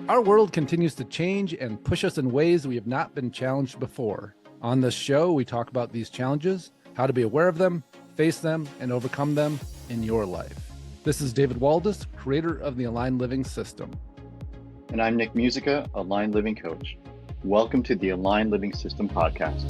Our world continues to change and push us in ways we have not been challenged before. On this show, we talk about these challenges, how to be aware of them, face them, and overcome them in your life. This is David Waldas, creator of the Aligned Living System. And I'm Nick Musica, Aligned Living Coach. Welcome to the Aligned Living System podcast.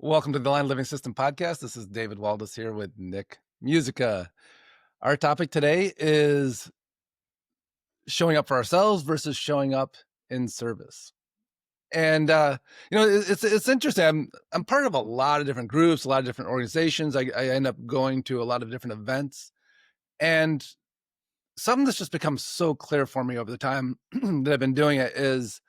Welcome to the Aligned Living System podcast. This is David Waldas here with Nick Musica. Our topic today is showing up for ourselves versus showing up in service. And it's interesting. I'm part of a lot of different groups, a lot of different organizations. I end up going to a lot of different events, and something that's just become so clear for me over the time that I've been doing it is,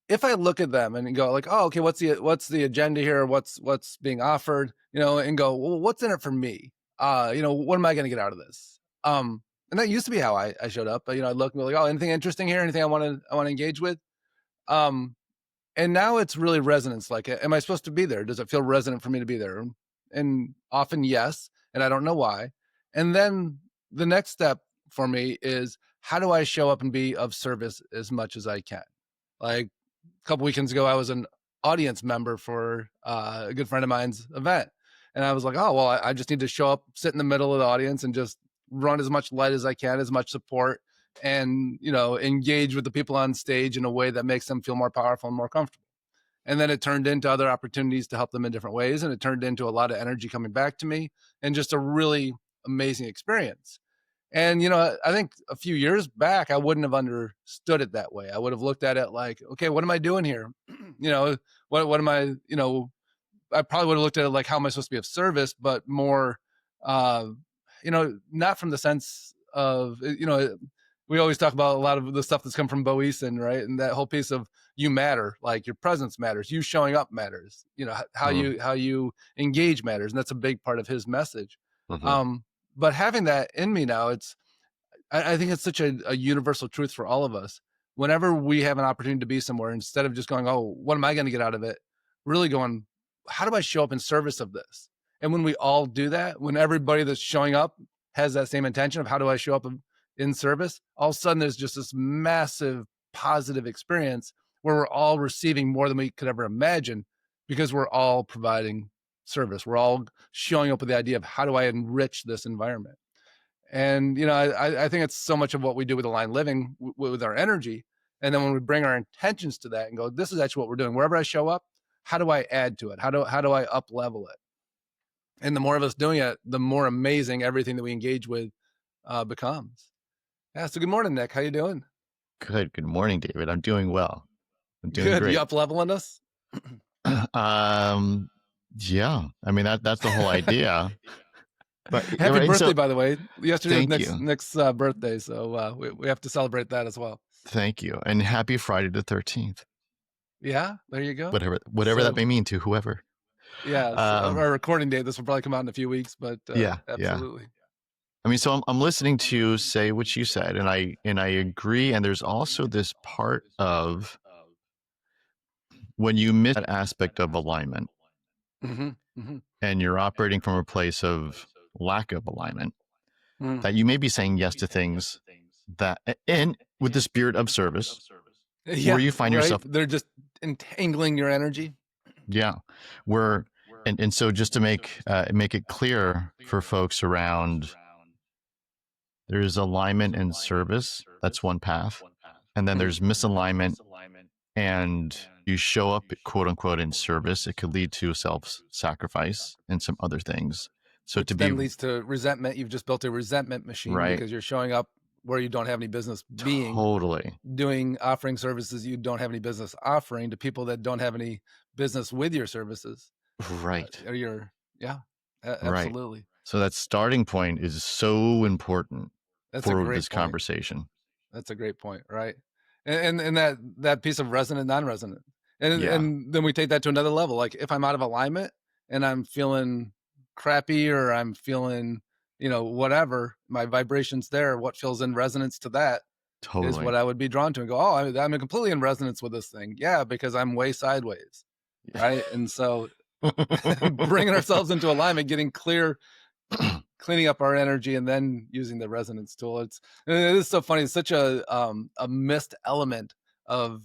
if I look at them and go like, oh, okay, what's the agenda here? What's being offered? And go, well, what's in it for me? What am I going to get out of this? And that used to be how I showed up. But I look and go like, oh, anything interesting here? Anything I want to engage with? And now it's really resonance. Like, am I supposed to be there? Does it feel resonant for me to be there? And often yes, and I don't know why. And then the next step for me is, how do I show up and be of service as much as I can? Like, a couple weekends ago, I was an audience member for a good friend of mine's event. And I was like, oh, well, I just need to show up, sit in the middle of the audience and just run as much light as I can, as much support, and, engage with the people on stage in a way that makes them feel more powerful and more comfortable. And then it turned into other opportunities to help them in different ways. And it turned into a lot of energy coming back to me and just a really amazing experience. And, I think a few years back, I wouldn't have understood it that way. I would have looked at it like, okay, what am I doing here? What am I, I probably would have looked at it like, how am I supposed to be of service, but more, not from the sense of, we always talk about a lot of the stuff that's come from Bo Eason, right? And that whole piece of you matter, like your presence matters, you showing up matters, how you engage matters. And that's a big part of his message. But having that in me now, I think it's such a universal truth for all of us. Whenever we have an opportunity to be somewhere, instead of just going, oh, what am I going to get out of it? Really going, how do I show up in service of this? And when we all do that, when everybody that's showing up has that same intention of how do I show up in service, all of a sudden there's just this massive positive experience where we're all receiving more than we could ever imagine, because we're all providing service. We're all showing up with the idea of, how do I enrich this environment? And, I think it's so much of what we do with Aligned Living with our energy. And then when we bring our intentions to that and go, this is actually what we're doing. Wherever I show up, how do I add to it? How do I up level it? And the more of us doing it, the more amazing everything that we engage with becomes. Yeah. So good morning, Nick. How you doing? Good morning, David. I'm doing well. I'm doing great. You up leveling us? Yeah. I mean, that's the whole idea. But happy birthday, by the way. Yesterday was Nick's birthday, so we have to celebrate that as well. Thank you. And happy Friday the 13th. Yeah, there you go. Whatever that may mean to whoever. Yeah, our recording date, this will probably come out in a few weeks, but yeah, absolutely. Yeah. I mean, so I'm listening to you say what you said, and I agree. And there's also this part of when you miss that aspect of alignment, and you're operating from a place of lack of alignment, that you may be saying yes to things that, and with the spirit of service, where you find yourself, they're just entangling your energy. Yeah, and so just to make it clear for folks around, there's alignment and service. That's one path, and then there's misalignment, and you show up, quote unquote, in service. It could lead to self-sacrifice and some other things. So which then leads to resentment. You've just built a resentment machine, right? Because you're showing up where you don't have any business being. Totally. Offering services you don't have any business offering to people that don't have any business with your services. Right. Absolutely. Right. So that starting point is so important for this conversation. That's a great point, right? And that piece of resonant, non-resonant. And then we take that to another level. Like, if I'm out of alignment and I'm feeling crappy, or I'm feeling, whatever, my vibration's there, what feels in resonance to that is what I would be drawn to, and go, oh, I'm completely in resonance with this thing. Yeah, because I'm way sideways. right? And so bringing ourselves into alignment, getting clear, cleaning up our energy, and then using the resonance tool. It is so funny. It's such a missed element of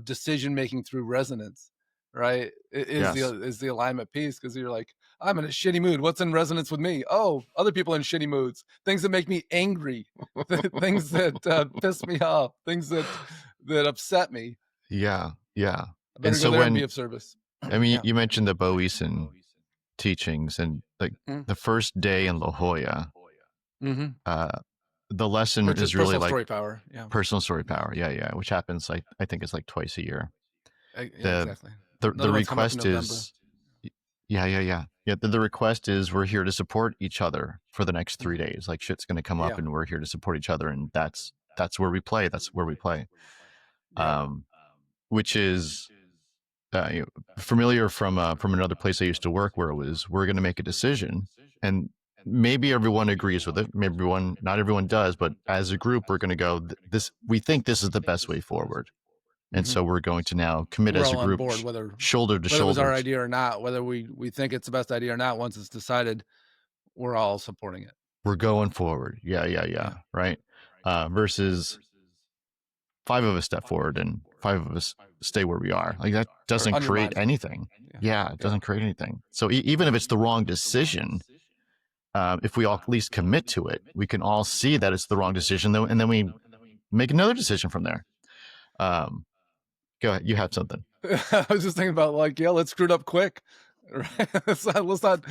decision making through resonance, right? It is Yes. the alignment piece, because you're like, I'm in a shitty mood. What's in resonance with me? Oh, other people in shitty moods. Things that make me angry. Things that piss me off. Things that upset me. Yeah. Yeah. I And better go so there and be when, of service. I mean, Yeah. you mentioned the Boesan teachings and like Mm. the first day in La Jolla, Mm-hmm. the lesson is really Personal like story power. Yeah. personal story power. Yeah. Yeah. Which happens like, I think it's like twice a year. Yeah, The, exactly. the Another one's coming up in request November. is, yeah. Yeah. The request is we're here to support each other for the next 3 days. Like shit's going to come up Yeah. and we're here to support each other. And that's where we play. That's where we play. Yeah. Which is, familiar from another place I used to work, where it was, we're going to make a decision, and maybe everyone agrees with it, maybe not everyone does, but as a group we're going to go, this, we think this is the best way forward, and Mm-hmm. so we're going to now commit We're as a all on group, board, whether shoulder to it was our shoulder. idea or not, whether we think it's the best idea or not. Once it's decided, we're all supporting it. We're going forward. Yeah. Right. Versus 5 of us step forward and 5 of us stay where we are. Like that doesn't create undermine. anything. Yeah, it doesn't create anything. So even if it's the wrong decision, if we all at least commit to it, we can all see that it's the wrong decision, though, and then we make another decision from there. Go ahead. You have something. I was just thinking about, like, yeah, let's screw it up quick. Right? let's not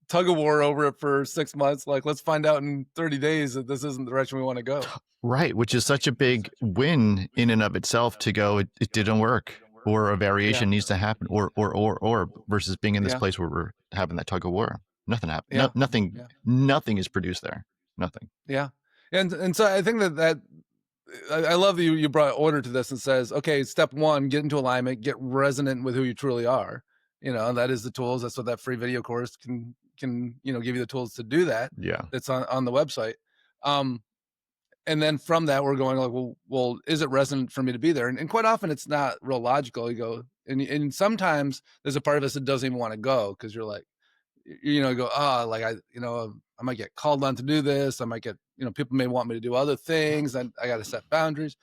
tug of war over it for 6 months. Like, let's find out in 30 days that this isn't the direction we want to go. Right, which is such a big win in and of itself, to go, it didn't work, or a variation needs to happen, or versus being in this place where we're having that tug of war. Nothing happened. Yeah. Nothing is produced there. Nothing. Yeah. And so I think that I love that you brought order to this and says, okay, step 1, get into alignment, get resonant with who you truly are. And that is the tools. That's what that free video course can give you the tools to do that. Yeah. That's on the website. And then from that, we're going like, well, is it resonant for me to be there? And quite often it's not real logical. You go, and sometimes there's a part of us that doesn't even want to go, because you're like, you go, like I might get called on to do this. I might get, people may want me to do other things, and I got to set boundaries.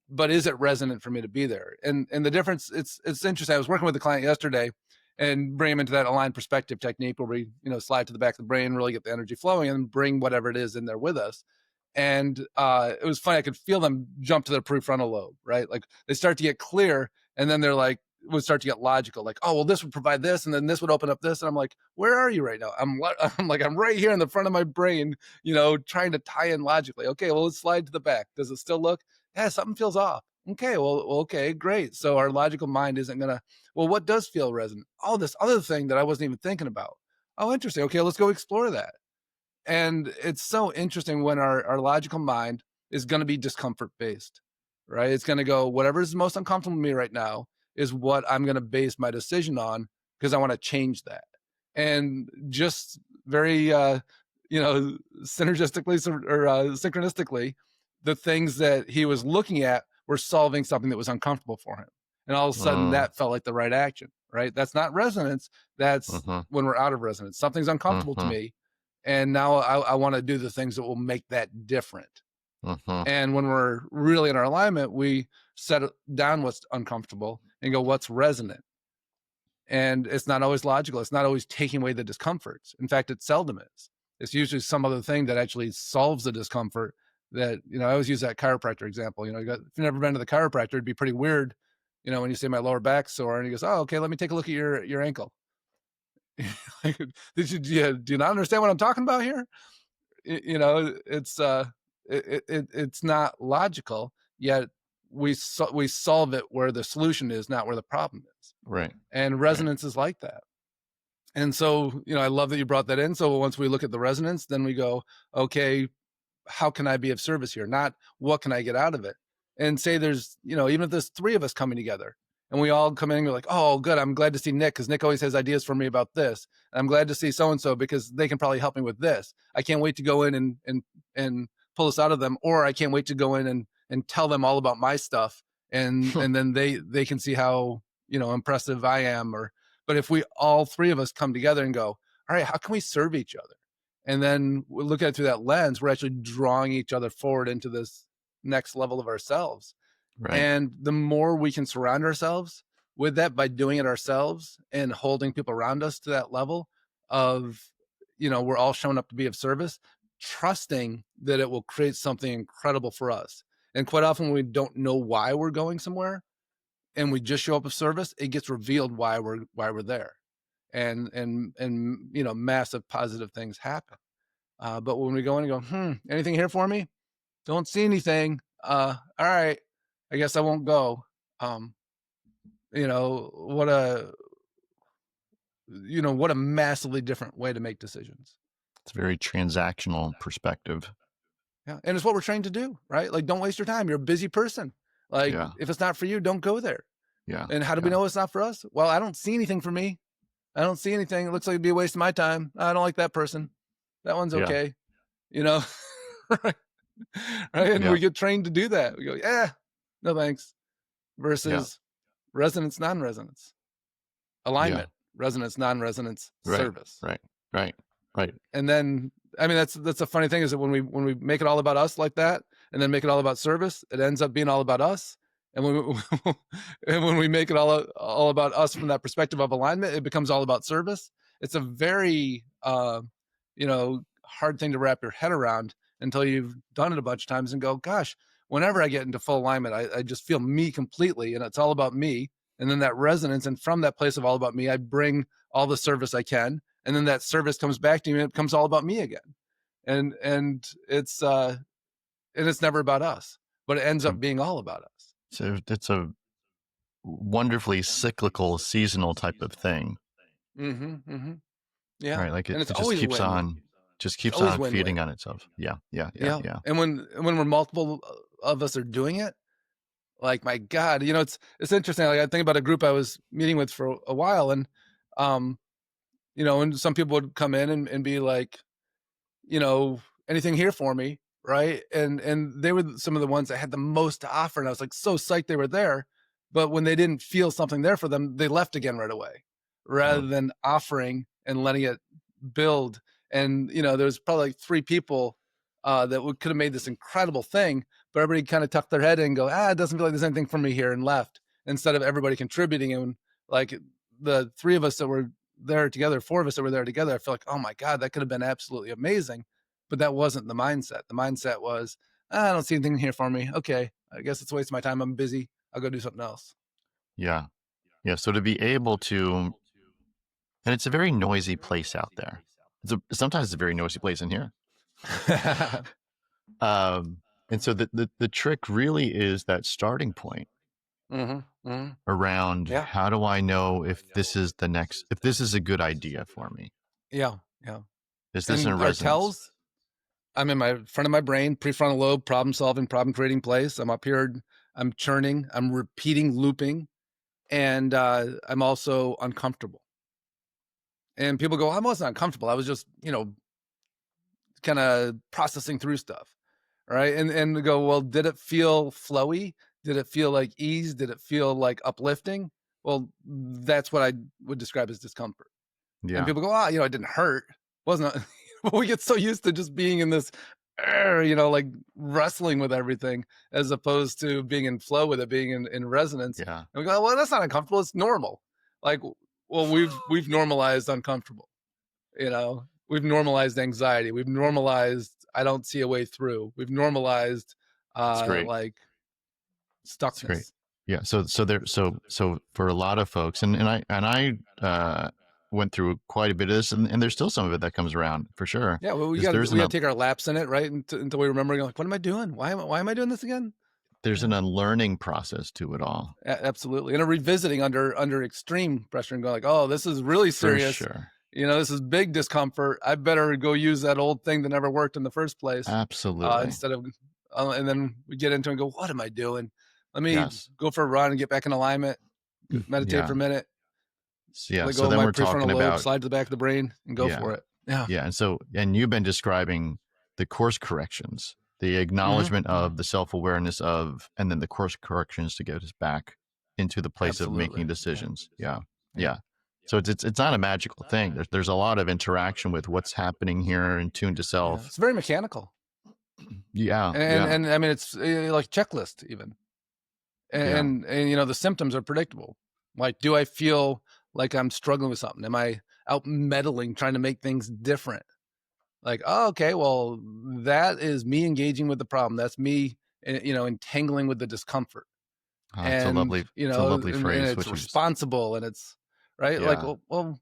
But is it resonant for me to be there? And the difference, it's interesting. I was working with a client yesterday and bring him into that aligned perspective technique, where we, slide to the back of the brain, really get the energy flowing, and bring whatever it is in there with us. And it was funny. I could feel them jump to their prefrontal lobe, right? Like they start to get clear, and then they're like, would start to get logical, like, oh, well, this would provide this, and then this would open up this. And I'm like, where are you right now? I'm right here in the front of my brain, trying to tie in logically. Okay, well, let's slide to the back. Does it still look? Yeah, something feels off. Okay, well, okay, great. So our logical mind isn't gonna, well, what does feel resonant? Oh, this other thing that I wasn't even thinking about. Oh, interesting. Okay, let's go explore that. And it's so interesting when our logical mind is going to be discomfort based, right? It's going to go, whatever is most uncomfortable to me right now is what I'm going to base my decision on, because I want to change that. And just very, synergistically or synchronistically, the things that he was looking at were solving something that was uncomfortable for him. And all of a sudden that felt like the right action, right? That's not resonance. That's when we're out of resonance. Something's uncomfortable to me. And now I want to do the things that will make that different. And when we're really in our alignment, we set down what's uncomfortable and go, what's resonant? And it's not always logical. It's not always taking away the discomforts. In fact, it seldom is. It's usually some other thing that actually solves the discomfort. That, I always use that chiropractor example. If you've never been to the chiropractor, it'd be pretty weird, when you say my lower back's sore, and he goes, oh, okay, let me take a look at your ankle. Do you not understand what I'm talking about here? It's it's not logical, yet we solve it where the solution is, not where the problem is. Right. And resonance is like that. And so, I love that you brought that in. So once we look at the resonance, then we go, okay, how can I be of service here? Not what can I get out of it? And say there's, even if there's 3 of us coming together, and we all come in and we're like, oh, good, I'm glad to see Nick, because Nick always has ideas for me about this. And I'm glad to see so-and-so because they can probably help me with this. I can't wait to go in and pull this out of them. Or I can't wait to go in and tell them all about my stuff. And and then they can see how, impressive I am, but if we all three of us come together and go, all right, how can we serve each other? And then we look at it through that lens, we're actually drawing each other forward into this next level of ourselves. Right. And the more we can surround ourselves with that by doing it ourselves and holding people around us to that level of, we're all showing up to be of service, trusting that it will create something incredible for us. And quite often when we don't know why we're going somewhere and we just show up of service, it gets revealed why we're there. And massive positive things happen. But when we go in and go, anything here for me? Don't see anything. All right, I guess I won't go. What a massively different way to make decisions. It's a very transactional perspective. Yeah, and it's what we're trained to do, right? Like, don't waste your time. You're a busy person. Like, if it's not for you, don't go there. Yeah. And how do we know it's not for us? Well, I don't see anything for me. I don't see anything. It looks like it'd be a waste of my time. I don't like that person. That one's okay. Right? And we get trained to do that. We go, no thanks. Versus resonance, non-resonance, alignment, resonance, non-resonance, service. Right. And then, that's a funny thing is that when we make it all about us like that, and then make it all about service, it ends up being all about us. And when we make it all about us from that perspective of alignment, it becomes all about service. It's a very, hard thing to wrap your head around until you've done it a bunch of times and go, gosh, whenever I get into full alignment, I just feel me completely, and it's all about me. And then that resonance, and from that place of all about me, I bring all the service I can, and then that service comes back to me, and it becomes all about me again. And it's never about us, but it ends up being all about us. So it's a wonderfully cyclical, seasonal type of thing. Yeah, right. Like it just keeps on feeding on itself. Yeah. And when we're multiple of us are doing it, like, my God, it's interesting. Like, I think about a group I was meeting with for a while, and and some people would come in and be like, anything here for me, right? And they were some of the ones that had the most to offer, and I was like so psyched they were there. But when they didn't feel something there for them, they left again right away, rather than offering and letting it build. And there's probably like 3 people that could have made this incredible thing, but everybody kind of tucked their head in and go, it doesn't feel like there's anything for me here, and left, instead of everybody contributing. And like the 3 of us that were there together, 4 of us that were there together, I feel like, oh my God, that could have been absolutely amazing. But that wasn't the mindset. The mindset was, I don't see anything here for me. Okay, I guess it's a waste of my time. I'm busy. I'll go do something else. Yeah. So to be able to, and it's a very noisy place out there. Sometimes it's a very noisy place in here. And so the trick really is that starting point around how do I know if this is a good idea for me? Yeah. Is this in resonance? I'm in my front of my brain, prefrontal lobe, problem solving, problem creating place. I'm up here, I'm churning, I'm repeating, looping, and I'm also uncomfortable. And people go, I wasn't uncomfortable. I was just, kind of processing through stuff. Right. And go, well, did it feel flowy? Did it feel like ease? Did it feel like uplifting? Well, that's what I would describe as discomfort. Yeah. And people go, it didn't hurt. Wasn't it? But we get so used to just being in this, like wrestling with everything, as opposed to being in flow with it, being in resonance. Yeah. And we go, well, that's not uncomfortable. It's normal. Like, well, we've normalized uncomfortable. We've normalized anxiety. We've normalized I don't see a way through. We've normalized like stuckness. That's great. Yeah. So for a lot of folks, and I went through quite a bit of this, and there's still some of it that comes around for sure. Yeah, well, we got to take our laps in it, right? Until we remember, like, what am I doing? Why am I doing this again? There's an unlearning process to it all. Absolutely, and a revisiting under extreme pressure, and going like, oh, this is really serious. For sure. This is big discomfort. I better go use that old thing that never worked in the first place. Absolutely. Instead of, and then we get into it and go, what am I doing? Let me go for a run and get back in alignment, meditate for a minute. Yeah. So then we're talking about slide to the back of the brain and go for it. Yeah. Yeah. And you've been describing the course corrections, the acknowledgement of the self-awareness of, and then the course corrections to get us back into the place of Absolutely. making decisions. Yeah. Yeah. So it's not a magical thing. There's a lot of interaction with what's happening here and tuned to Yeah. self. It's very mechanical. Yeah. And I mean, it's like checklist even. Yeah. And the symptoms are predictable. Like, do I feel like I'm struggling with something? Am I out meddling, trying to make things different? Like, oh, okay, well, that is me engaging with the problem. That's me, entangling with the discomfort. It's a And, lovely and phrase. it's responsible, and it's right. Like, Yeah. well,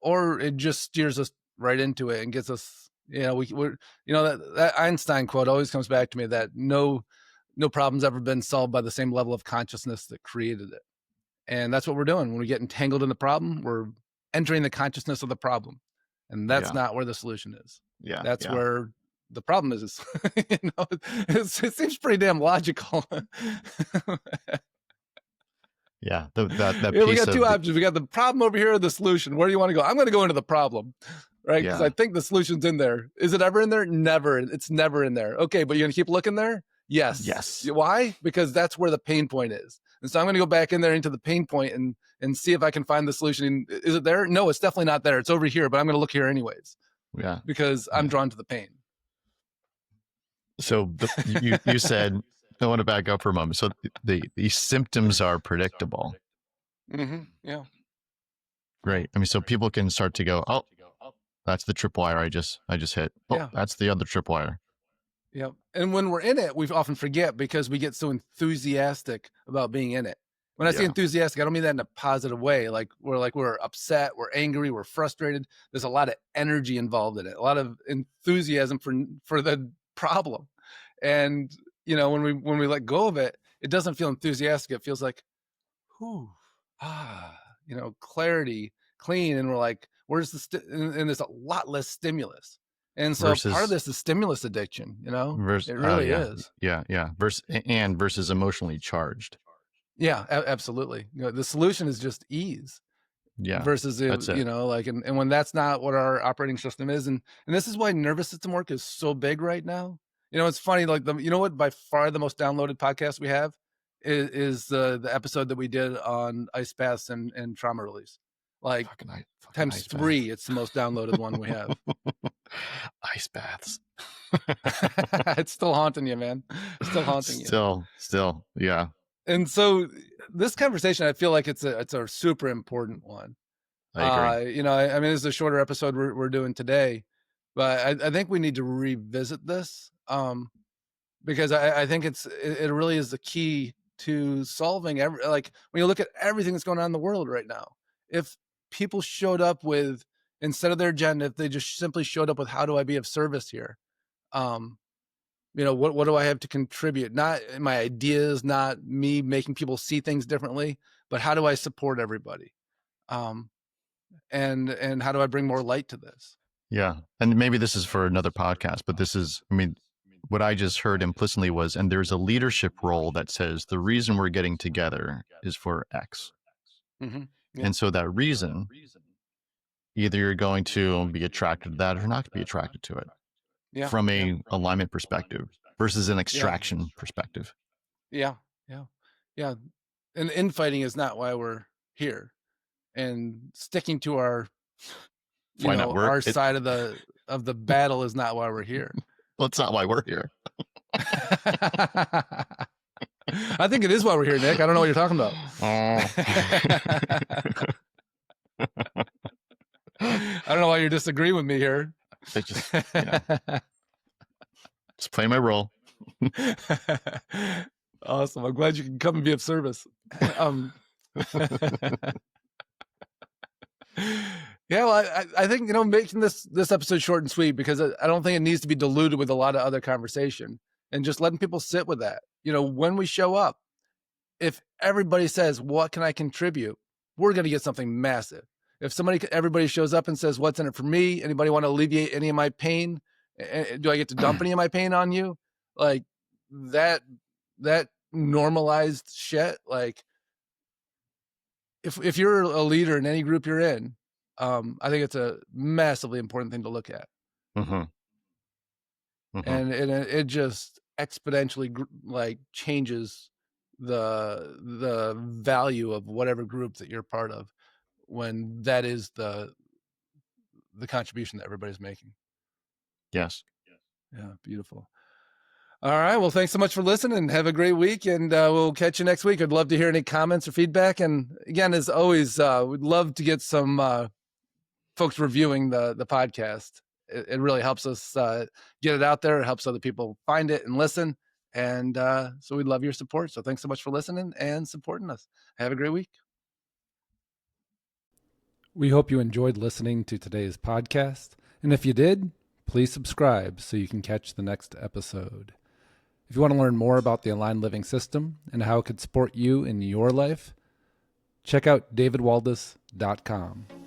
or it just steers us right into it and gets us, we're, that Einstein quote always comes back to me, that no problem's ever been solved by the same level of consciousness that created it. And that's what we're doing. When we get entangled in the problem, we're entering the consciousness of the problem. And that's not where the solution is. Yeah. That's where the problem is. It seems pretty damn logical. Yeah. That We piece got two of options. We got the problem over here or the solution. Where do you want to go? I'm going to go into the problem, right? Because I think the solution's in there. Is it ever in there? Never. It's never in there. Okay, but you're going to keep looking there? Yes. Why? Because that's where the pain point is. And so I'm going to go back in there into the pain point and see if I can find the solution. Is it there? No, it's definitely not there. It's over here, but I'm going to look here anyways. Yeah. Because I'm drawn to the pain. So you said, I want to back up for a moment. So the symptoms are predictable. Mm-hmm. Yeah. Great. I mean, so people can start to go, oh, that's the tripwire I just hit. Oh, that's the other tripwire. Yeah. And when we're in it, we often forget because we get so enthusiastic about being in it. When I say enthusiastic, I don't mean that in a positive way. Like we're upset, we're angry, we're frustrated. There's a lot of energy involved in it, a lot of enthusiasm for the problem. And when we let go of it, it doesn't feel enthusiastic. It feels like, whew, clarity, clean. And we're like, where's and there's a lot less stimulus. And so part of this is stimulus addiction, it really is. Yeah. Versus emotionally charged. Yeah, absolutely. The solution is just ease. Yeah. Versus, that's it. and when that's not what our operating system is. And this is why nervous system work is so big right now. It's funny, like what by far the most downloaded podcast we have is the episode that we did on ice baths and trauma release. Like fucking times 3, it's the most downloaded one we have. Ice baths. It's still haunting you, man. Still haunting you. Still, yeah. And so this conversation, I feel like it's a super important one. I agree. I mean, this is a shorter episode we're doing today, but I think we need to revisit this because I think it really is the key to solving when you look at everything that's going on in the world right now. If people showed up with, instead of their agenda, if they just simply showed up with, how do I be of service here? What do I have to contribute? Not my ideas, not me making people see things differently, but how do I support everybody? And how do I bring more light to this? Yeah. And maybe this is for another podcast, but what I just heard implicitly was, and there's a leadership role that says the reason we're getting together is for X. Mm-hmm. Yeah. And so that reason, either you're going to be attracted to that or not be attracted to it. Yeah. From a alignment perspective versus an extraction perspective. Yeah. And infighting is not why we're here. And sticking to our our side of the battle is not why we're here. Well, it's not why we're here. I think it is why we're here, Nick. I don't know what you're talking about. I don't know why you're disagreeing with me here. Just play my role. Awesome. I'm glad you can come and be of service. Yeah, well, I think, making this episode short and sweet, because I don't think it needs to be diluted with a lot of other conversation, and just letting people sit with that. When we show up, if everybody says, what can I contribute? We're going to get something massive. If everybody shows up and says, what's in it for me? Anybody want to alleviate any of my pain? Do I get to dump any of my pain on you? Like that normalized shit. Like if you're a leader in any group you're in, I think it's a massively important thing to look at. Mm-hmm. Mm-hmm. And it just exponentially changes the value of whatever group that you're part of, when that is the contribution that everybody's making. Yes. Yeah, beautiful. All right. Well, thanks so much for listening. Have a great week, and we'll catch you next week. I'd love to hear any comments or feedback. And again, as always, we'd love to get some folks reviewing the podcast. It really helps us get it out there. It helps other people find it and listen. And so we'd love your support. So thanks so much for listening and supporting us. Have a great week. We hope you enjoyed listening to today's podcast. And if you did, please subscribe so you can catch the next episode. If you want to learn more about the Aligned Living System and how it could support you in your life, check out davidwaldas.com.